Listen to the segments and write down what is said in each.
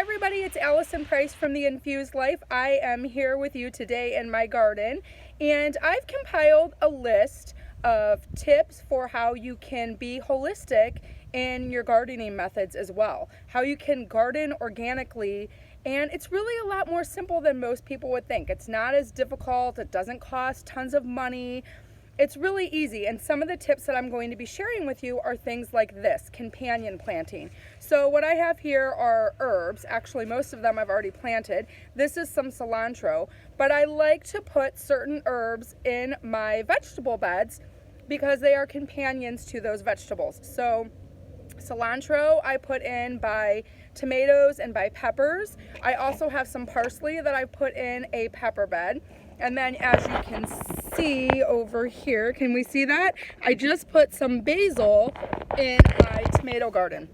everybody, it's Allison Price from The Infused Life. I am here with you today in my garden, and I've compiled a list of tips for how you can be holistic in your gardening methods as well. How you can garden organically, and it's really a lot more simple than most people would think. It's not as difficult, it doesn't cost tons of money. It's really easy, and some of the tips that I'm going to be sharing with you are things like this, companion planting. So what I have here are herbs. Actually, most of them I've already planted. This is some cilantro, but I like to put certain herbs in my vegetable beds because they are companions to those vegetables. So cilantro I put in by tomatoes and by peppers. I also have some parsley that I put in a pepper bed. And then as you can see over here, can we see that? I just put some basil in my tomato garden.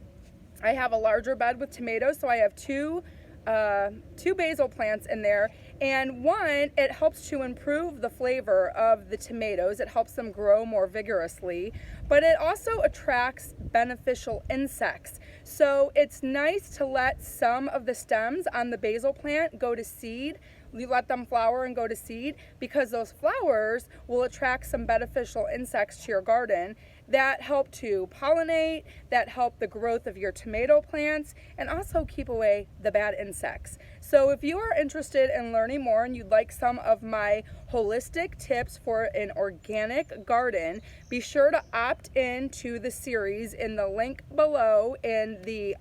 I have a larger bed with tomatoes, so I have two basil plants in there. And one, it helps to improve the flavor of the tomatoes. It helps them grow more vigorously, but it also attracts beneficial insects. So it's nice to let some of the stems on the basil plant go to seed. You let them flower and go to seed because those flowers will attract some beneficial insects to your garden that help to pollinate, that help the growth of your tomato plants, and also keep away the bad insects. So if you are interested in learning more and you'd like some of my holistic tips for an organic garden, be sure to opt in to the series in the link below in the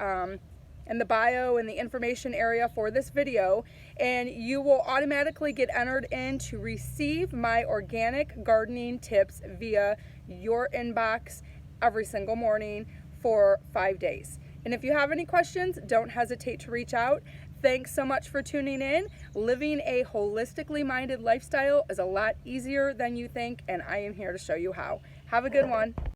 bio and the information area for this video, and you will automatically get entered in to receive my organic gardening tips via your inbox every single morning for 5 days. And if you have any questions, don't hesitate to reach out. Thanks so much for tuning in. Living a holistically minded lifestyle is a lot easier than you think, and I am here to show you how. Have a good one.